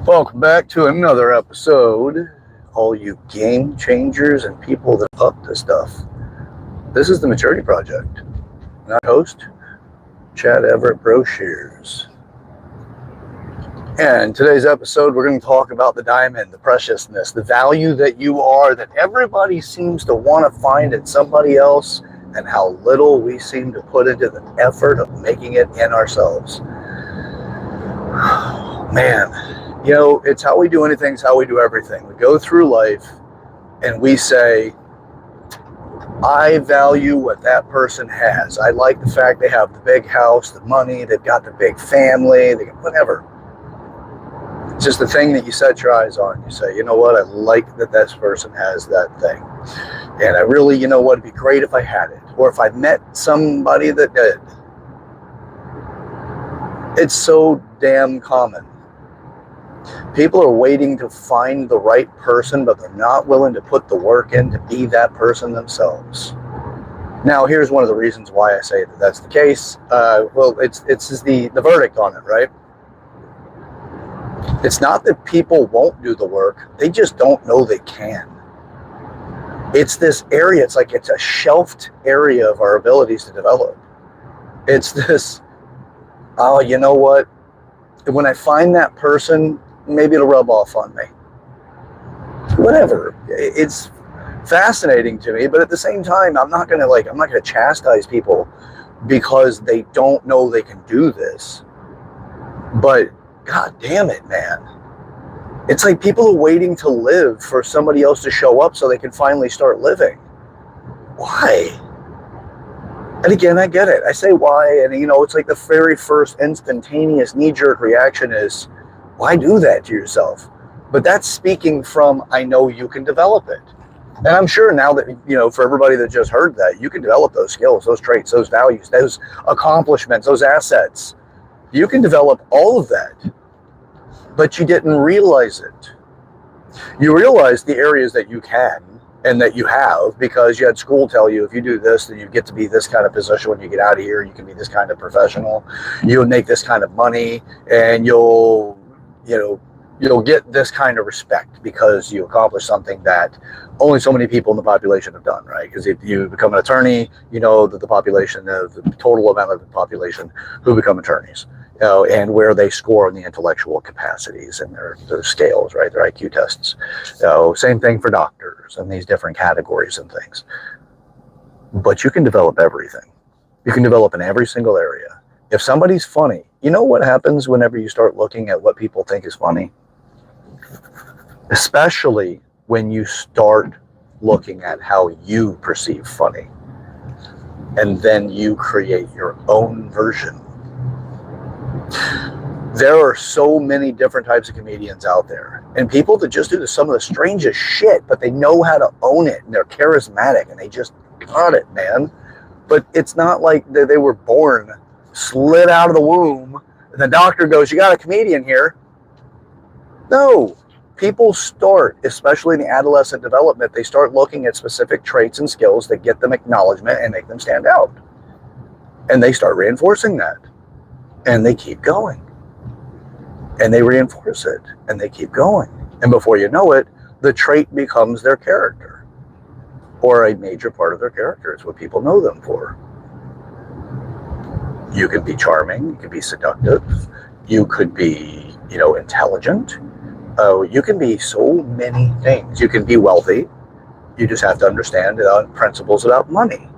Welcome back to another episode, all you game changers and people that up to stuff. This is the Maturity Project, and I'm host, Chad Everett Broshears. And in today's episode, we're going to talk about the diamond, the preciousness, the value that you are, that everybody seems to want to find in somebody else, and how little we seem to put into the effort of making it in ourselves. Man. You know, it's how we do anything, it's how we do everything. We go through life and we say, I value what that person has. I like the fact they have the big house, the money, they've got the big family, whatever. It's just the thing that you set your eyes on. You say, you know what, I like that this person has that thing. And I really, you know what, it'd be great if I had it. Or if I met somebody that did. It's so damn common. People are waiting to find the right person, but they're not willing to put the work in to be that person themselves. Now, here's one of the reasons why I say that that's the case. It's the verdict on it, right? It's not that people won't do the work. They just don't know they can. It's this area. It's like it's a shelved area of our abilities to develop. It's this, oh, you know what? When I find that person, maybe it'll rub off on me. Whatever. It's fascinating to me, but at the same time, I'm not gonna chastise people because they don't know they can do this. But god damn it, man. It's like people are waiting to live for somebody else to show up so they can finally start living. Why? And again, I get it. I say why, and it's like the very first instantaneous knee-jerk reaction is, why do that to yourself? But that's speaking from, I know you can develop it. And I'm sure now that, for everybody that just heard that, you can develop those skills, those traits, those values, those accomplishments, those assets. You can develop all of that, but you didn't realize it. You realize the areas that you can and that you have because you had school tell you if you do this, then you get to be this kind of position when you get out of here. You can be this kind of professional. You'll make this kind of money, and you'll get this kind of respect because you accomplish something that only so many people in the population have done, right? Because if you become an attorney, you know that the total amount of the population who become attorneys, and where they score on the intellectual capacities and their scales, right? Their IQ tests. Same thing for doctors and these different categories and things. But you can develop everything. You can develop in every single area. If somebody's funny, you know what happens whenever you start looking at what people think is funny? Especially when you start looking at how you perceive funny. And then you create your own version. There are so many different types of comedians out there. And people that just do some of the strangest shit, but they know how to own it. And they're charismatic and they just got it, man. But it's not like they were born, slid out of the womb, and the doctor goes, you got a comedian here. No. People start, especially in the adolescent development, they start looking at specific traits and skills that get them acknowledgement and make them stand out. And they start reinforcing that. And they keep going. And they reinforce it. And they keep going. And before you know it, the trait becomes their character. Or a major part of their character. It's what people know them for. You can be charming. You can be seductive. You could be, intelligent. You can be so many things. You can be wealthy. You just have to understand principles about money.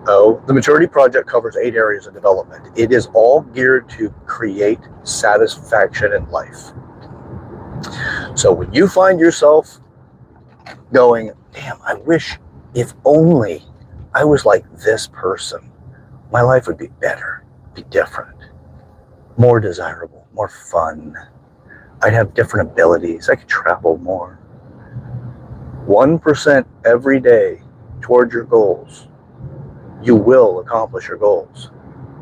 The Maturity Project covers 8 areas of development. It is all geared to create satisfaction in life. So when you find yourself going, damn, I wish if only I was like this person, my life would be better, be different, more desirable, more fun. I'd have different abilities. I could travel more. 1% every day toward your goals. You will accomplish your goals.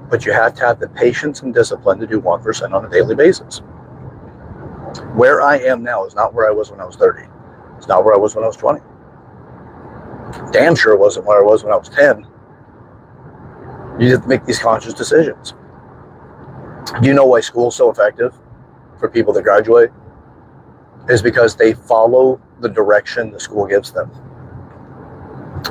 But you have to have the patience and discipline to do 1% on a daily basis. Where I am now is not where I was when I was 30. It's not where I was when I was 20. Damn sure it wasn't where I was when I was 10. You have to make these conscious decisions. Do you know why school's so effective for people that graduate? is because they follow the direction the school gives them.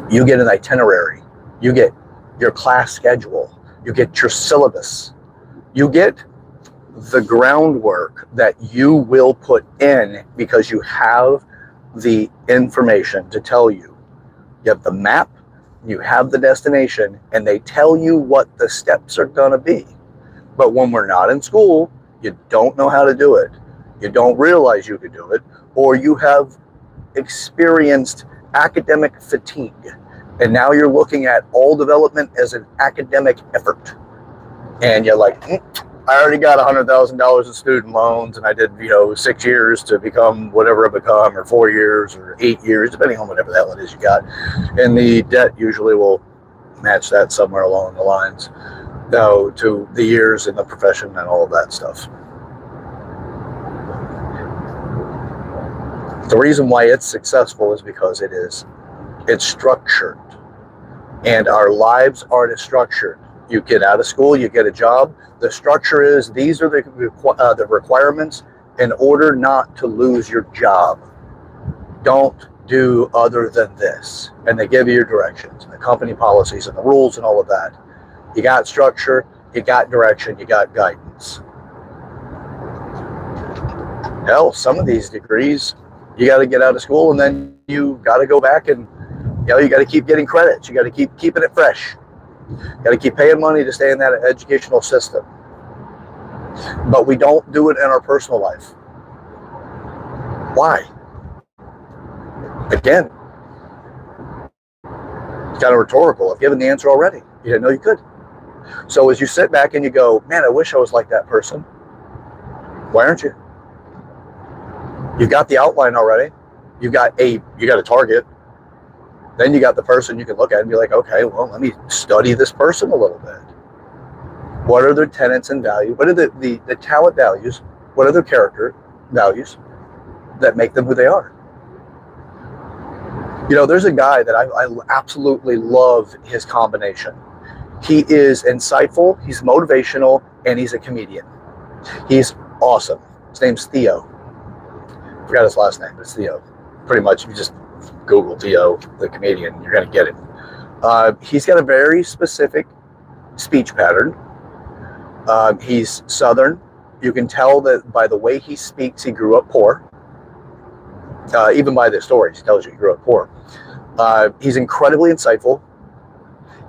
You get an itinerary, you get your class schedule, you get your syllabus, you get the groundwork that you will put in because you have the information to tell you. You have the map, you have the destination, and they tell you what the steps are going to be. But when we're not in school, you don't know how to do it. You don't realize you could do it, or you have experienced academic fatigue. And now you're looking at all development as an academic effort. And you're like, I already got $100,000 in student loans, and I did, 6 years to become whatever I become, or 4 years, or 8 years, depending on whatever the hell it is you got. And the debt usually will match that somewhere along the lines, though, to the years in the profession and all of that stuff. The reason why it's successful is because it's structured, and our lives aren't structured. You get out of school, you get a job. The structure is, these are the requirements in order not to lose your job. Don't do other than this. And they give you your directions, and the company policies and the rules and all of that. You got structure, you got direction, you got guidance. Hell, some of these degrees, you got to get out of school, and then you got to go back and, you got to keep getting credits. You got to keep keeping it fresh. You got to keep paying money to stay in that educational system. But we don't do it in our personal life. Why? Again, it's kind of rhetorical. I've given the answer already. You didn't know you could. So as you sit back and you go, man, I wish I was like that person. Why aren't you? You've got the outline already. You got a target. Then you got the person you can look at and be like, okay, well, let me study this person a little bit. What are their tenets and values? What are the talent values? What are their character values that make them who they are? There's a guy that I absolutely love his combination. He is insightful, he's motivational, and he's a comedian. He's awesome. His name's Theo. I forgot his last name, but it's Theo. Pretty much, if you just Google Theo, the comedian, you're going to get it. He's got a very specific speech pattern. He's Southern. You can tell that by the way he speaks, he grew up poor. Even by the stories, he tells you he grew up poor. He's incredibly insightful.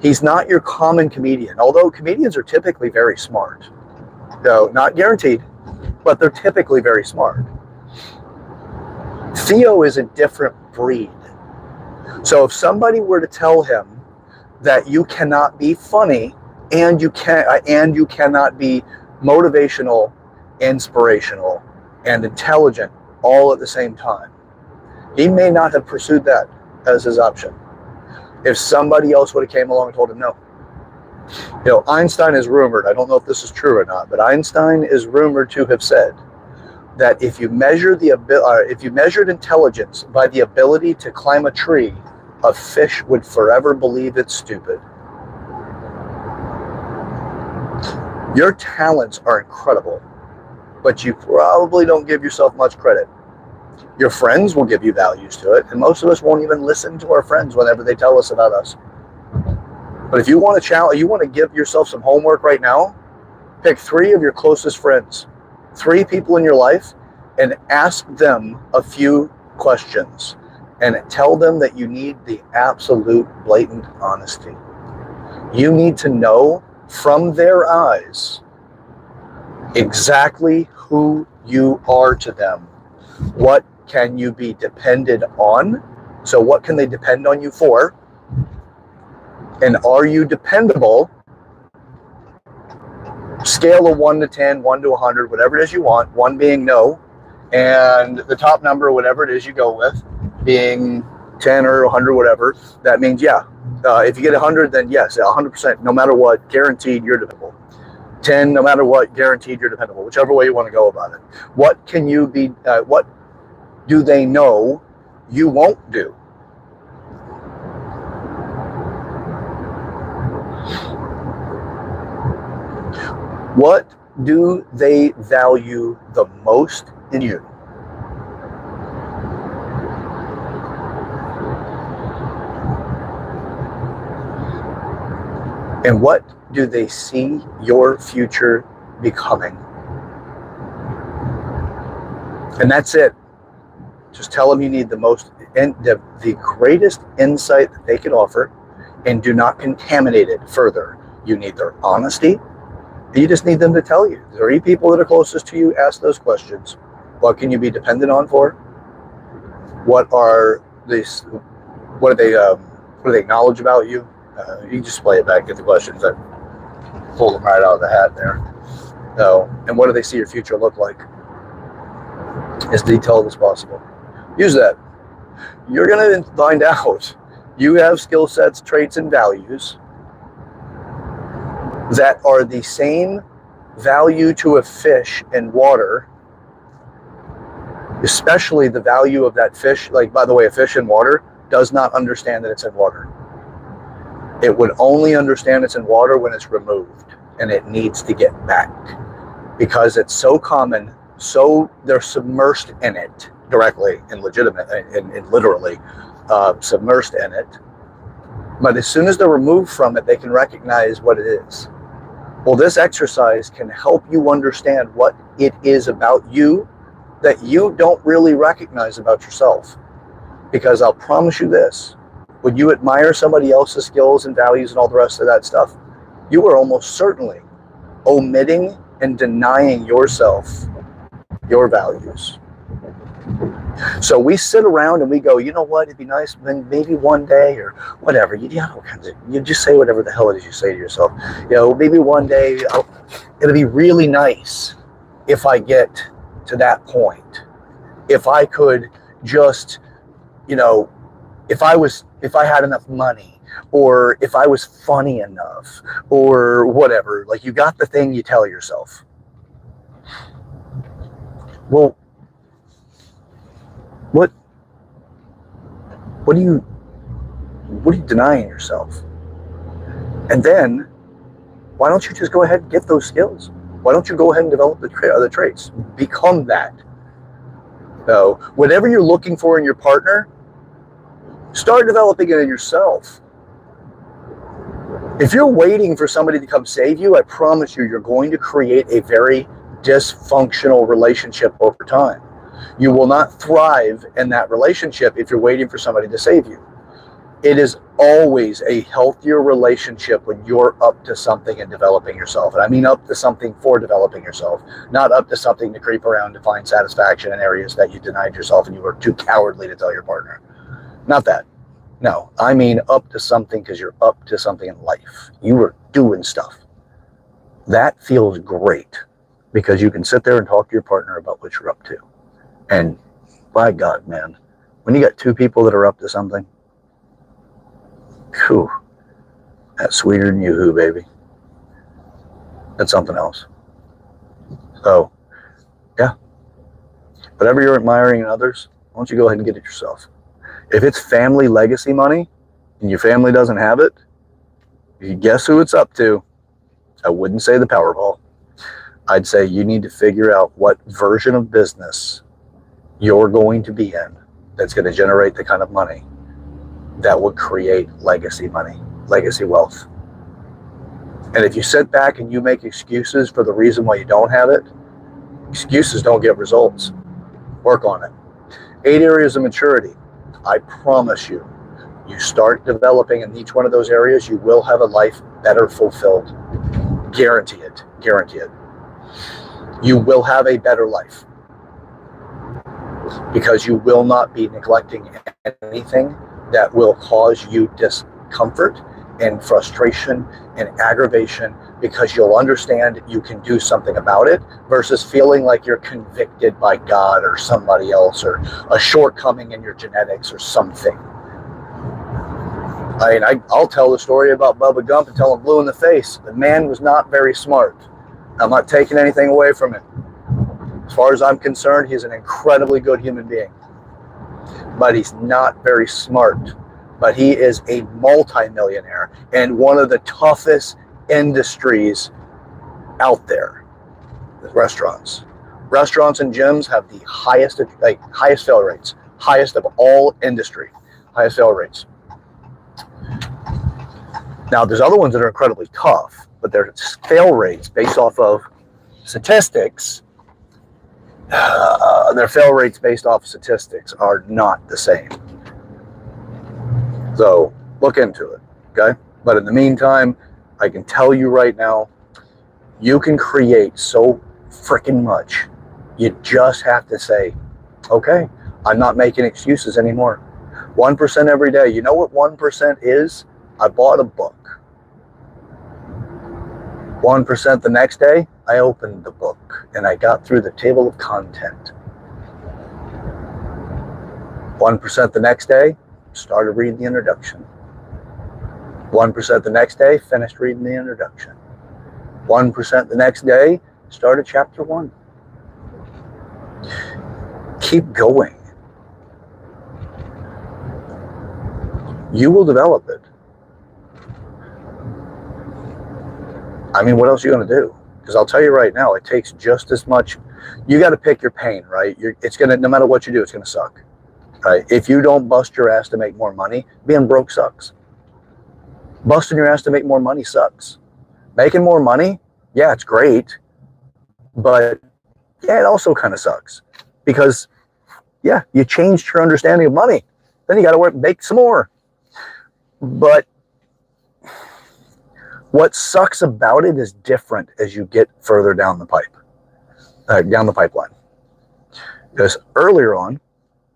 He's not your common comedian, although comedians are typically very smart. No, not guaranteed, but they're typically very smart. Theo is a different breed. So if somebody were to tell him that you cannot be funny and you cannot be motivational, inspirational, and intelligent all at the same time, he may not have pursued that as his option. If somebody else would have came along and told him no. Einstein is rumored, I don't know if this is true or not, but Einstein is rumored to have said that if you measured intelligence by the ability to climb a tree, a fish would forever believe it's stupid. Your talents are incredible, but you probably don't give yourself much credit. Your friends will give you values to it, and most of us won't even listen to our friends whenever they tell us about us. But if you want to give yourself some homework right now, pick 3 of your closest friends, 3 people in your life, and ask them a few questions and tell them that you need the absolute blatant honesty. You need to know from their eyes exactly who you are to them. What can you be depended on? So what can they depend on you for? And are you dependable? Scale of 1 to 10, 1 to 100, whatever it is you want, 1 being no, and the top number, whatever it is you go with, being 10 or 100, whatever. That means, if you get 100, then yes, 100%, no matter what, guaranteed you're dependable. 10, no matter what, guaranteed you're dependable, whichever way you want to go about it. What can you be, what do they know you won't do? What do they value the most in you? And what do they see your future becoming? And that's it. Just tell them you need the most and the greatest insight that they can offer, and do not contaminate it further. You need their honesty. You just need them to tell you. 3 people that are closest to you, ask those questions. What can you be dependent on for? What are these? What do they acknowledge about you? You just play it back, get the questions. I pulled them right out of the hat there. And what do they see your future look like? As detailed as possible. Use that. You're going to find out you have skill sets, traits, and values that are the same value to a fish in water, especially the value of that fish. Like, by the way, a fish in water does not understand that it's in water. It would only understand it's in water when it's removed and it needs to get back, because it's so common, so they're submersed in it directly and legitimate and literally submersed in it. But as soon as they're removed from it, they can recognize what it is. Well, this exercise can help you understand what it is about you that you don't really recognize about yourself. Because I'll promise you this, when you admire somebody else's skills and values and all the rest of that stuff, you are almost certainly omitting and denying yourself your values. So we sit around and we go, you know what, it'd be nice when maybe one day or whatever, you just say whatever the hell it is you say to yourself. Maybe one day it'll be really nice if I get to that point. If I could just, if I had enough money, or if I was funny enough, or whatever. Like, you got the thing you tell yourself. Well, what are you denying yourself? And then, why don't you just go ahead and get those skills? Why don't you go ahead and develop the other traits? Become that. So, whatever you're looking for in your partner, start developing it in yourself. If you're waiting for somebody to come save you, I promise you're going to create a very dysfunctional relationship over time. You will not thrive in that relationship if you're waiting for somebody to save you. It is always a healthier relationship when you're up to something and developing yourself. And I mean up to something for developing yourself, not up to something to creep around to find satisfaction in areas that you denied yourself and you were too cowardly to tell your partner. Not that. No, I mean up to something because you're up to something in life. You are doing stuff. That feels great because you can sit there and talk to your partner about what you're up to. And by God, man, when you got 2 people that are up to something, whew, that's sweeter than yoo-hoo, baby. That's something else. So, yeah. Whatever you're admiring in others, why don't you go ahead and get it yourself? If it's family legacy money and your family doesn't have it, you guess who it's up to? I wouldn't say the Powerball. I'd say you need to figure out what version of business you're going to be in that's going to generate the kind of money that would create legacy money, legacy wealth. And if you sit back and you make excuses for the reason why you don't have it, excuses don't get results. Work on it. 8 areas of maturity. I promise you, you start developing in each one of those areas, you will have a life better fulfilled. Guarantee it. Guarantee it. You will have a better life because you will not be neglecting anything that will cause you discomfort and frustration and aggravation, because you'll understand you can do something about it versus feeling like you're convicted by God or somebody else or a shortcoming in your genetics or something. I mean, I'll tell the story about Bubba Gump until I'm blue in the face. The man was not very smart. I'm not taking anything away from him. As far as I'm concerned, he's an incredibly good human being. But he's not very smart. But he is a multimillionaire in one of the toughest industries out there. The restaurants. Restaurants and gyms have the highest fail rates. Highest of all industry. Highest fail rates. Now, there's other ones that are incredibly tough, but their fail rates based off of statistics, their fail rates based off of statistics are not the same. So look into it, okay? But in the meantime, I can tell you right now, you can create so freaking much. You just have to say, okay, I'm not making excuses anymore. 1% every day. You know what 1% is? I bought a book. 1% the next day, I opened the book and I got through the table of content. 1% the next day, started reading the introduction. 1% the next day, finished reading the introduction. 1% the next day, started chapter 1. Keep going. You will develop it. I mean, what else are you going to do? Because I'll tell you right now, it takes just as much. You got to pick your pain, right? It's going to, no matter what you do, it's going to suck. Right? If you don't bust your ass to make more money, being broke sucks. Busting your ass to make more money sucks. Making more money, yeah, it's great. But yeah, it also kind of sucks. Because, yeah, you changed your understanding of money. Then you got to work, make some more. But what sucks about it is different as you get further down the pipeline. Because earlier on,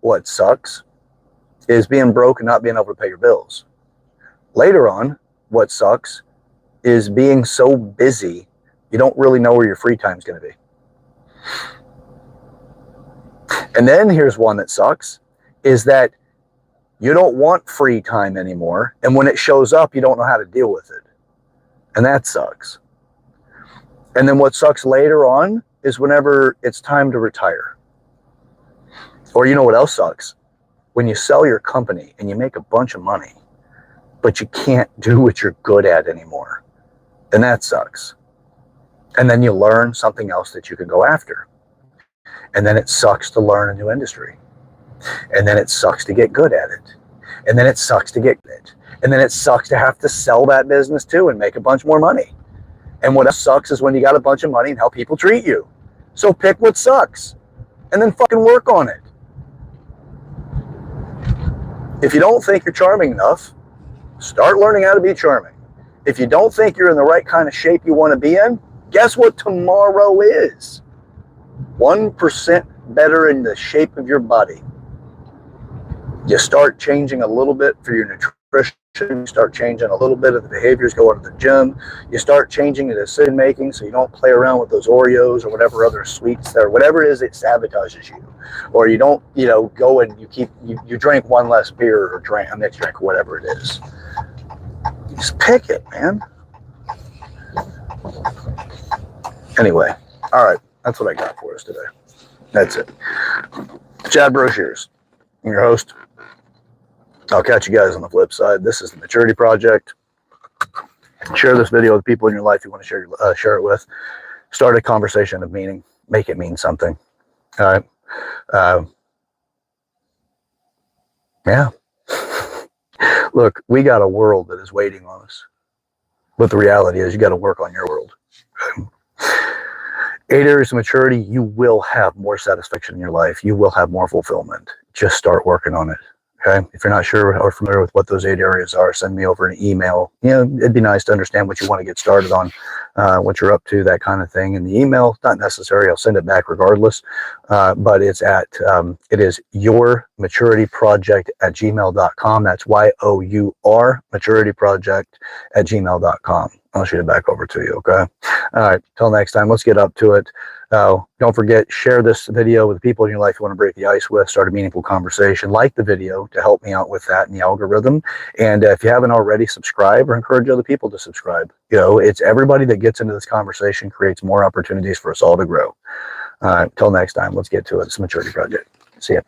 what sucks is being broke and not being able to pay your bills. Later on, what sucks is being so busy, you don't really know where your free time is going to be. And then here's one that sucks, is that you don't want free time anymore. And when it shows up, you don't know how to deal with it. And that sucks. And then what sucks later on is whenever it's time to retire. Or you know what else sucks? When you sell your company and you make a bunch of money, but you can't do what you're good at anymore. And that sucks. And then you learn something else that you can go after. And then it sucks to learn a new industry. And then it sucks to get good at it. And then it sucks to get it. And then it sucks to have to sell that business too and make a bunch more money. And what else sucks is when you got a bunch of money and how people treat you. So pick what sucks and then fucking work on it. If you don't think you're charming enough, start learning how to be charming. If you don't think you're in the right kind of shape you want to be in, guess what tomorrow is? 1% better in the shape of your body. You start changing a little bit for your nutrition. You start changing a little bit of the behaviors, going to the gym. You start changing the decision making so you don't play around with those Oreos or whatever other sweets there, whatever it is that sabotages you. Or you don't, go and you drink one less beer or a mixed drink, whatever it is. Just pick it, man. Anyway, all right. That's what I got for us today. That's it. Chad Brochures, I'm your host. I'll catch you guys on the flip side. This is the Maturity Project. Share this video with people in your life you want to share it with. Start a conversation of meaning. Make it mean something. All right. Yeah. Look, we got a world that is waiting on us. But the reality is you got to work on your world. 8 areas of maturity, you will have more satisfaction in your life. You will have more fulfillment. Just start working on it. Okay. If you're not sure or familiar with what those 8 areas are, send me over an email. It'd be nice to understand what you want to get started on, what you're up to, that kind of thing. And the email, not necessary. I'll send it back regardless. But it is yourmaturityproject@gmail.com. That's YOUR maturityproject@gmail.com. I'll shoot it back over to you. Okay. All right. Till next time, let's get up to it. Don't forget, share this video with the people in your life you want to break the ice with, start a meaningful conversation. Like the video to help me out with that in the algorithm. And if you haven't already, subscribe or encourage other people to subscribe. It's everybody that gets into this conversation creates more opportunities for us all to grow. Till next time, let's get to it. It's a Maturity Project. See ya.